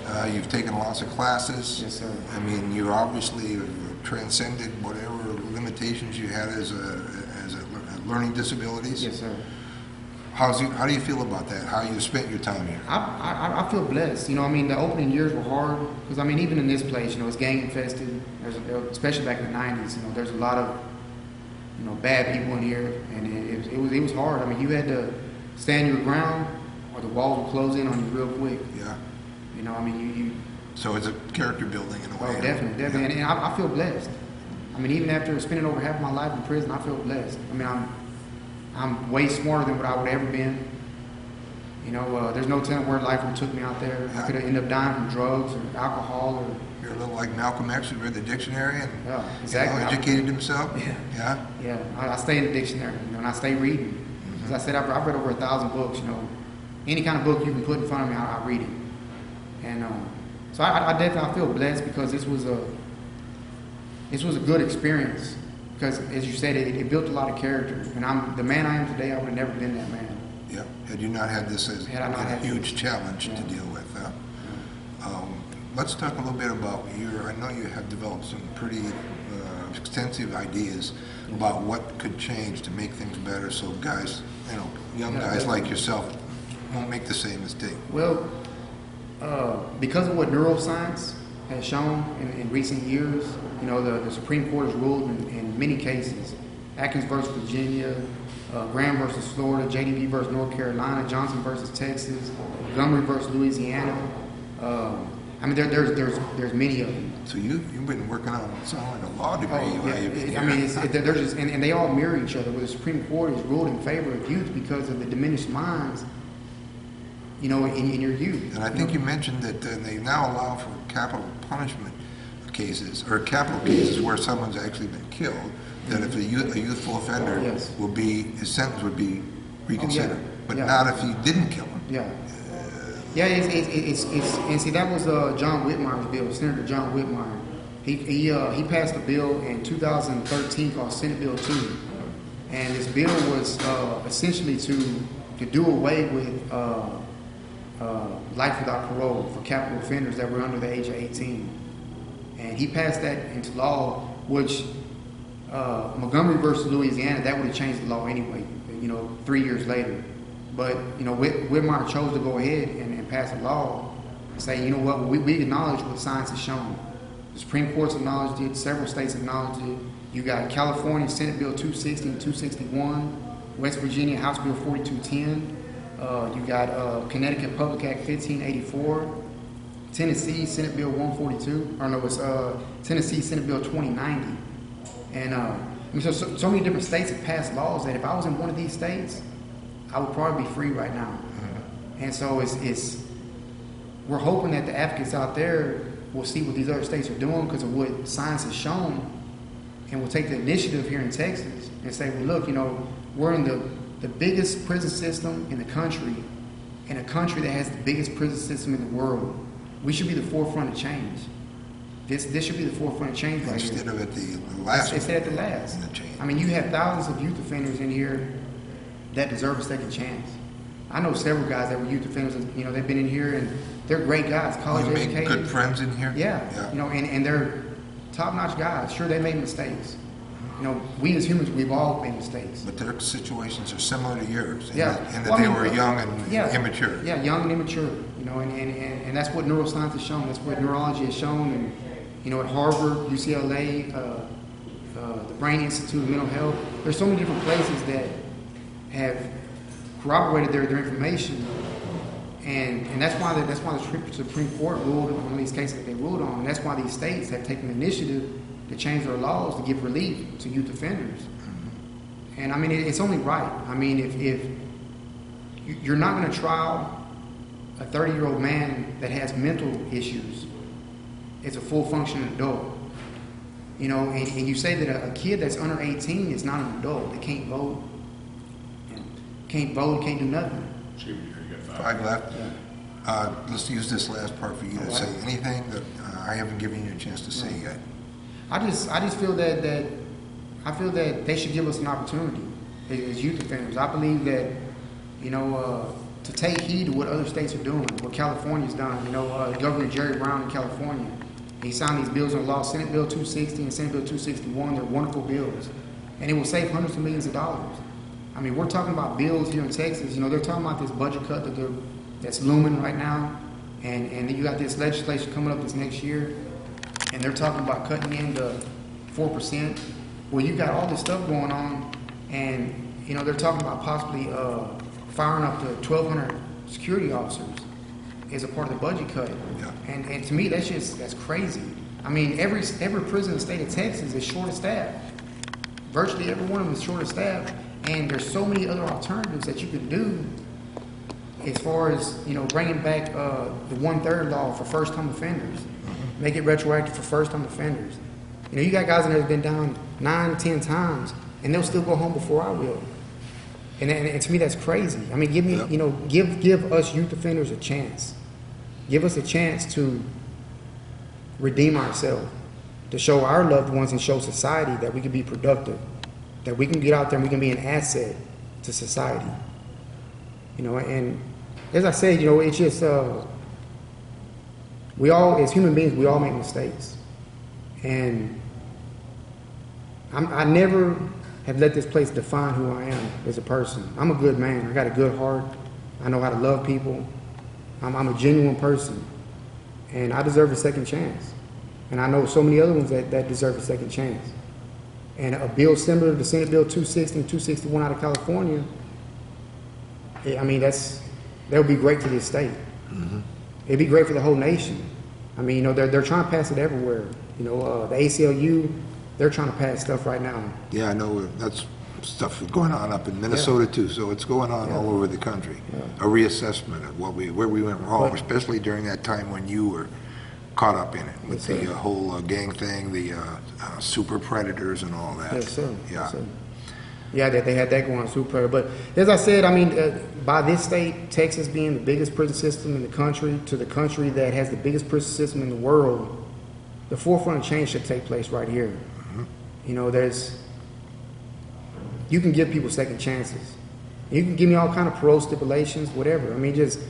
Yes, You've taken lots of classes. Yes, sir. I mean, you obviously transcended whatever limitations you had as a learning disabilities. Yes, sir. How do you feel about that? How you spent your time here? I feel blessed. You know, I mean, the opening years were hard because, I mean, even in this place, you know, it's gang infested. Especially back in the 90s, you know, there's a lot of, you know, bad people in here, and it was hard. I mean, you had to stand your ground or the walls would close in on you real quick. Yeah. You know, I mean, you So it's a character building in a way. oh, definitely. Yeah. And I feel blessed. I mean, even after spending over half my life in prison, I feel blessed. I mean, I'm way smarter than what I would have ever been. You know, there's no telling where life would took me out there. I could have ended up dying from drugs or alcohol or. You're a little like Malcolm X, who read the dictionary and Yeah, exactly. you know, educated himself. Yeah. Yeah. Yeah, I stay in the dictionary, you know, and I stay reading. As I said, I've read over 1,000 books. You know, any kind of book you can put in front of me, I read it. And so I definitely feel blessed because this was a good experience. Because as you said, it built a lot of character. And I'm the man I am today. I would have never been that man. Yeah. Had you not had this as Had I not a had huge this. challenge to Yeah. deal with, let's talk a little bit about I know you have developed some pretty extensive ideas about what could change to make things better so guys, you know, young Yeah, guys definitely. like yourself won't make the same mistake. Well, because of what neuroscience has shown in recent years, you know, the Supreme Court has ruled in many cases. Atkins versus Virginia, Graham versus Florida, JDB versus North Carolina, Johnson versus Texas, Montgomery versus Louisiana. I mean, there's many of them. So you've been working on sound like a law degree. while you've been I mean, here. they're just, and they all mirror each other. Where the Supreme Court has ruled in favor of youth because of the diminished minds, you know, in your youth. And I think you mentioned that they now allow for capital punishment cases, or capital cases where someone's actually been killed, that if a youthful offender Yes. his sentence would be reconsidered. But Yeah. not if he didn't kill him. Yeah. Yeah, it's and see, that was John Whitmire's bill, Senator John Whitmire. He passed a bill in 2013 called Senate Bill 2, and this bill was essentially to do away with life without parole for capital offenders that were under the age of 18, and he passed that into law, which Montgomery versus Louisiana, that would have changed the law anyway, you know, 3 years later. But, you know, Whitmire chose to go ahead and pass a law and say, you know what, we acknowledge what science has shown. The Supreme Court's acknowledged it, several states acknowledged it. You got California Senate Bill 260 and 261, West Virginia House Bill 4210, you got Connecticut Public Act 1584, Tennessee Senate Bill 142, or no, it's Tennessee Senate Bill 2090. And I mean, so many different states have passed laws that if I was in one of these states, I would probably be free right now. And so we're hoping that the advocates out there will see what these other states are doing because of what science has shown, and will take the initiative here in Texas and say, well, look, you know, we're in the biggest prison system in the country, in a country that has the biggest prison system in the world. We should be the forefront of change. This should be the forefront of change right here. Instead of at the last. Instead at the last. in the chain. I mean, you have thousands of youth offenders in here that deserve a second chance. I know several guys that were youth offenders, you know, they've been in here and they're great guys, college You make educated. good friends in here? Yeah, you know, and they're top-notch guys. Sure, they made mistakes. You know, we as humans, we've all made mistakes. But their situations are similar to yours. Yeah. And Well, that I they mean, were young and immature. Yeah, young and immature. You know, and that's what neuroscience has shown. That's what neurology has shown. And, you know, at Harvard, UCLA, the Brain Institute of Mental Health, there's so many different places that have corroborated their information. And that's why the Supreme Court ruled on these cases that they ruled on. And that's why these states have taken the initiative to change their laws to give relief to youth offenders. And I mean, it's only right. I mean, if you're not going to trial a 30-year-old man that has mental issues as a full functioning adult, you know, and you say that a kid that's under 18 is not an adult, they can't vote. can't vote, can't do nothing. Excuse me, you got 5 left. Let's use this last part for you to say anything that I haven't given you a chance to say yet. I just feel that I feel that they should give us an opportunity as youth offenders. I believe that, you know, to take heed to what other states are doing, what California's done. You know, Governor Jerry Brown in California, he signed these bills into law, Senate Bill 260 and Senate Bill 261. They're wonderful bills, and it will save hundreds of millions of dollars. I mean, we're talking about bills here in Texas. You know, they're talking about this budget cut that's looming right now, and then you got this legislation coming up this next year, and they're talking about cutting into 4%. Well, you got all this stuff going on, and you know they're talking about possibly firing up to 1,200 security officers as a part of the budget cut. Yeah. And to me, that's crazy. I mean, every prison in the state of Texas is short of staff. Virtually every one of them is short of staff, and there's so many other alternatives that you could do as far as, you know, bringing back the 1/3 law for first-time offenders. Make it retroactive for first-time offenders. You know, you got guys in there that's been down 9, 10 times, and they'll still go home before I will. And to me, that's crazy. I mean, give me, you know, give us youth offenders a chance. Give us a chance to redeem ourselves, to show our loved ones and show society that we can be productive, that we can get out there and we can be an asset to society. You know, and as I said, you know, it's just, we all, as human beings, we all make mistakes. And I never have let this place define who I am as a person. I'm a good man. I got a good heart. I know how to love people. I'm a genuine person. And I deserve a second chance. And I know so many other ones that deserve a second chance. And a bill similar to Senate Bill 260 and 261 out of California, I mean, that would be great for this state. It'd be great for the whole nation. I mean, you know, they're trying to pass it everywhere. You know, the ACLU, they're trying to pass stuff right now. Yeah, I know that's stuff going on up in Minnesota too, so it's going on all over the country. A reassessment of where we went wrong, especially during that time when you were caught up in it with the whole gang thing, the super predators and all that. Yes, sir. Yeah. Yes, sir. Yeah, they had that going on, super predator. But as I said, I mean, by this state, Texas being the biggest prison system in the country, to the country that has the biggest prison system in the world, the forefront of change should take place right here. You know, you can give people second chances. You can give me all kind of parole stipulations, whatever. I mean, just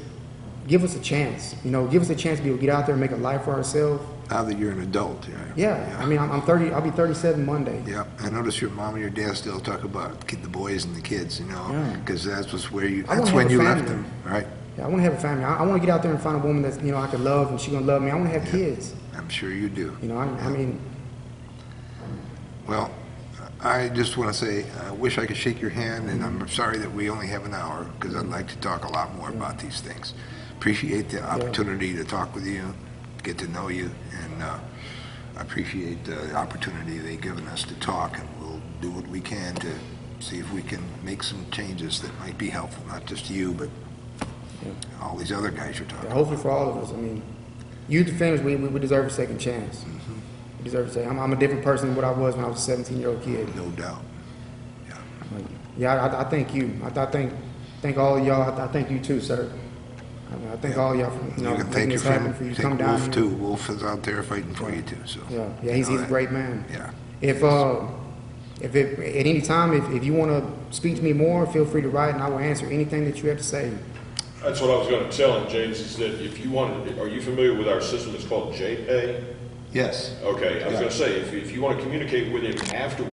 give us a chance. You know, give us a chance to be able to get out there and make a life for ourselves. Now that you're an adult, Yeah. I mean, I'm 30. I'll be 37 Monday. Yeah, I notice your mom and your dad still talk about the boys and the kids, you know, because that's when you left them, right? Yeah, I want to have a family. I want to get out there and find a woman that, you know, I could love and she's gonna love me. I want to have kids. I'm sure you do. You know, I mean. Well, I just want to say, I wish I could shake your hand, and I'm sorry that we only have an hour, because I'd like to talk a lot more about these things. Appreciate the opportunity to talk with you, get to know you, and I appreciate the opportunity they've given us to talk, and we'll do what we can to see if we can make some changes that might be helpful, not just to you, but all these other guys you're talking about. Hopefully for all of us. I mean, youth offenders, we deserve a second chance. We deserve to say, I'm a different person than what I was when I was a 17-year-old kid. No doubt. Yeah. Yeah, I thank you. I thank all of y'all. I thank you too, sir. I thank all y'all for, you know, making this happen for you to come down Wolf here. too. Wolf is out there fighting for you too. So Yeah, he's a great man. Yeah. If at any time, if you want to speak to me more, feel free to write, and I will answer anything that you have to say. That's what I was going to tell him, James, is that if you wanted, are you familiar with our system? It's called JPay. Yes. Okay, I was going to say, if you want to communicate with him after